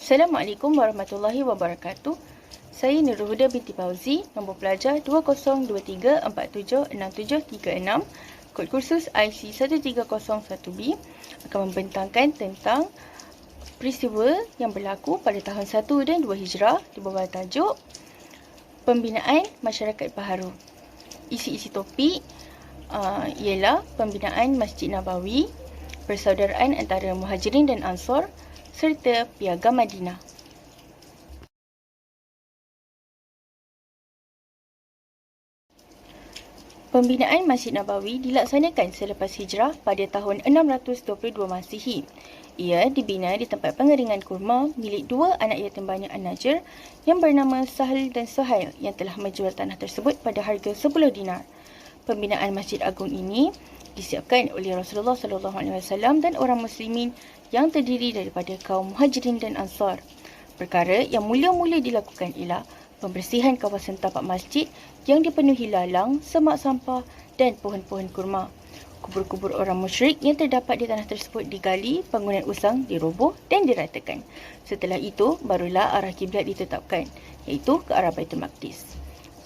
Assalamualaikum warahmatullahi wabarakatuh. Saya Nurul Huda binti Fauzi, nombor pelajar 2023476736, kod kursus IC 1301B, akan membentangkan tentang peristiwa yang berlaku pada tahun 1 dan 2 Hijrah di bawah tajuk Pembinaan Masyarakat Baharu. Isi-isi topik ialah pembinaan Masjid Nabawi, persaudaraan antara Muhajirin dan Ansar, serta Piagam Madinah. Pembinaan Masjid Nabawi dilaksanakan selepas hijrah pada tahun 622 Masihi. Ia dibina di tempat pengeringan kurma milik dua anak yatim Bani An-Najjar yang bernama Sahal dan Suhail yang telah menjual tanah tersebut pada harga 10 dinar. Pembinaan Masjid Agung ini disiapkan oleh Rasulullah SAW dan orang muslimin yang terdiri daripada kaum Muhajirin dan Ansar. Perkara yang mula-mula dilakukan ialah pembersihan kawasan tapak masjid yang dipenuhi lalang, semak sampah dan pohon-pohon kurma. Kubur-kubur orang musyrik yang terdapat di tanah tersebut digali, bangunan usang diroboh dan diratakan. Setelah itu, barulah arah kiblat ditetapkan, iaitu ke arah Baitul Maqdis.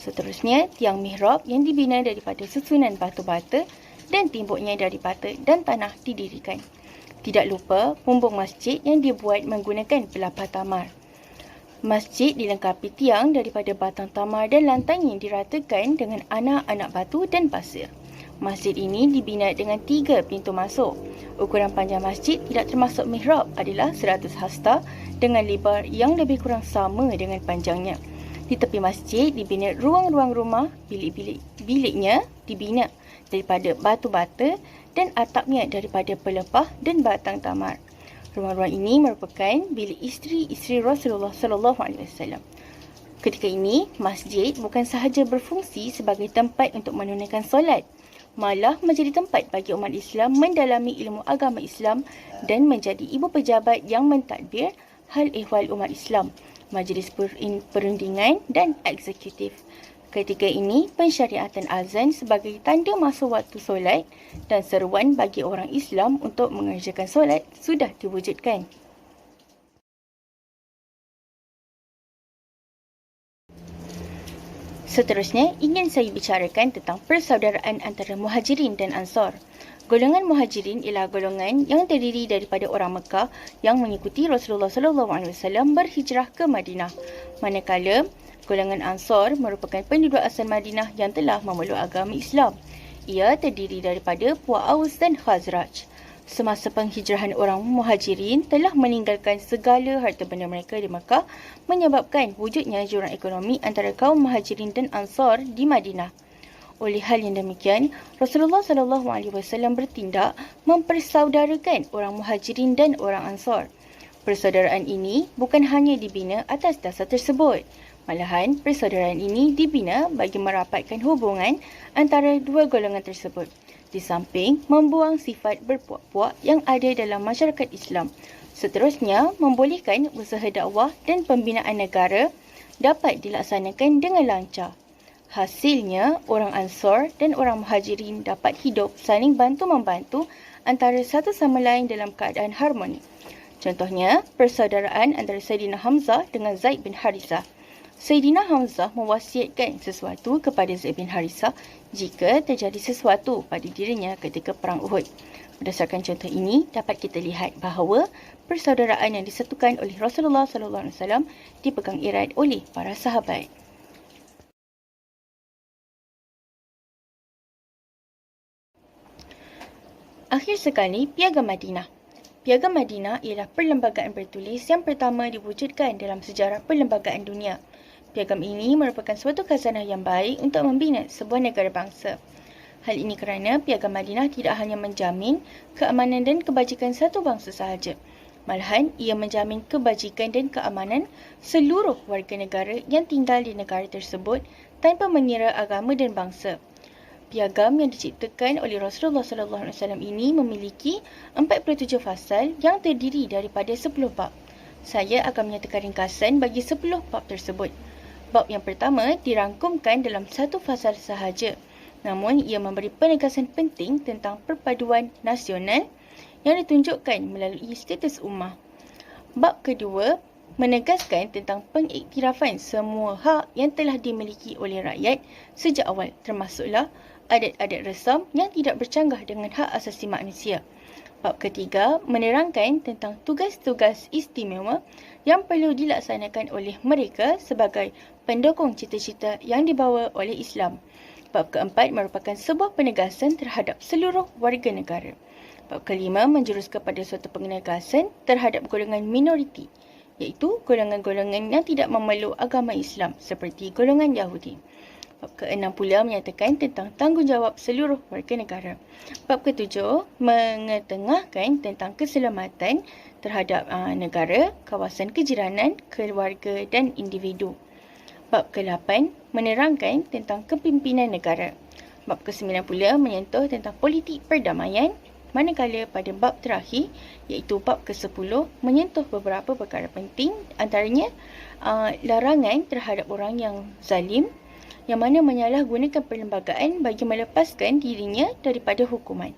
Seterusnya, tiang mihrab yang dibina daripada susunan batu bata dan timbuknya dari bata dan tanah didirikan. Tidak lupa bumbung masjid yang dibuat menggunakan pelapah tamar. Masjid dilengkapi tiang daripada batang tamar dan lantainya diratakan dengan anak-anak batu dan pasir. Masjid ini dibina dengan 3 pintu masuk. Ukuran panjang masjid tidak termasuk mihrab adalah 100 hasta dengan lebar yang lebih kurang sama dengan panjangnya. Di tepi masjid dibina ruang-ruang rumah, bilik-biliknya dibina daripada batu bata dan atapnya daripada pelepah dan batang tamar. Ruang-ruang ini merupakan bilik isteri-isteri Rasulullah SAW. Ketika ini, masjid bukan sahaja berfungsi sebagai tempat untuk menunaikan solat, malah menjadi tempat bagi umat Islam mendalami ilmu agama Islam dan menjadi ibu pejabat yang mentadbir hal ehwal umat Islam, majlis perundingan dan eksekutif. Ketika ini, pensyariatan azan sebagai tanda masuk waktu solat dan seruan bagi orang Islam untuk mengerjakan solat sudah diwujudkan. Seterusnya, ingin saya bicarakan tentang persaudaraan antara Muhajirin dan Ansar. Golongan Muhajirin ialah golongan yang terdiri daripada orang Mekah yang mengikuti Rasulullah SAW berhijrah ke Madinah. Manakala golongan Ansar merupakan penduduk asal Madinah yang telah memeluk agama Islam. Ia terdiri daripada puak Aus dan Khazraj. Semasa penghijrahan orang Muhajirin telah meninggalkan segala harta benda mereka di Mekah, menyebabkan wujudnya jurang ekonomi antara kaum Muhajirin dan Ansar di Madinah. Oleh hal yang demikian, Rasulullah SAW bertindak mempersaudarakan orang Muhajirin dan orang Ansar. Persaudaraan ini bukan hanya dibina atas dasar tersebut, malahan persaudaraan ini dibina bagi merapatkan hubungan antara dua golongan tersebut, di samping membuang sifat berpuak-puak yang ada dalam masyarakat Islam. Seterusnya, membolehkan usaha dakwah dan pembinaan negara dapat dilaksanakan dengan lancar. Hasilnya, orang Ansar dan orang Muhajirin dapat hidup saling bantu-membantu antara satu sama lain dalam keadaan harmoni. Contohnya, persaudaraan antara Sayyidina Hamzah dengan Zaid bin Harithah. Sayyidina Hamzah mewasiatkan sesuatu kepada Zaid bin Harithah jika terjadi sesuatu pada dirinya ketika Perang Uhud. Berdasarkan contoh ini, dapat kita lihat bahawa persaudaraan yang disatukan oleh Rasulullah SAW dipegang erat oleh para sahabat. Akhir sekali, Piagam Madinah. Piagam Madinah ialah perlembagaan bertulis yang pertama diwujudkan dalam sejarah perlembagaan dunia. Piagam ini merupakan suatu khazanah yang baik untuk membina sebuah negara bangsa. Hal ini kerana Piagam Madinah tidak hanya menjamin keamanan dan kebajikan satu bangsa sahaja, malahan ia menjamin kebajikan dan keamanan seluruh warga negara yang tinggal di negara tersebut tanpa mengira agama dan bangsa. Piagam yang diciptakan oleh Rasulullah SAW ini memiliki 47 fasal yang terdiri daripada 10 bab. Saya akan menyatakan ringkasan bagi 10 bab tersebut. Bab yang pertama dirangkumkan dalam satu fasal sahaja, namun ia memberi penegasan penting tentang perpaduan nasional yang ditunjukkan melalui status ummah. Bab kedua menegaskan tentang pengiktirafan semua hak yang telah dimiliki oleh rakyat sejak awal, termasuklah adat-adat resam yang tidak bercanggah dengan hak asasi manusia. Bab ketiga menerangkan tentang tugas-tugas istimewa yang perlu dilaksanakan oleh mereka sebagai pendukung cita-cita yang dibawa oleh Islam. Bab keempat merupakan sebuah penegasan terhadap seluruh warga negara. Bab kelima menjurus kepada suatu penegasan terhadap golongan minoriti, iaitu golongan-golongan yang tidak memeluk agama Islam seperti golongan Yahudi. Bab ke-6 pula menyatakan tentang tanggungjawab seluruh warga negara. Bab ke-7 mengetengahkan tentang keselamatan terhadap negara, kawasan kejiranan, keluarga dan individu. Bab ke-8 menerangkan tentang kepimpinan negara. Bab ke-9 pula menyentuh tentang politik perdamaian, manakala pada bab terakhir iaitu bab ke-10 menyentuh beberapa perkara penting, antaranya larangan terhadap orang yang zalim yang mana menyalahgunakan perlembagaan bagi melepaskan dirinya daripada hukuman.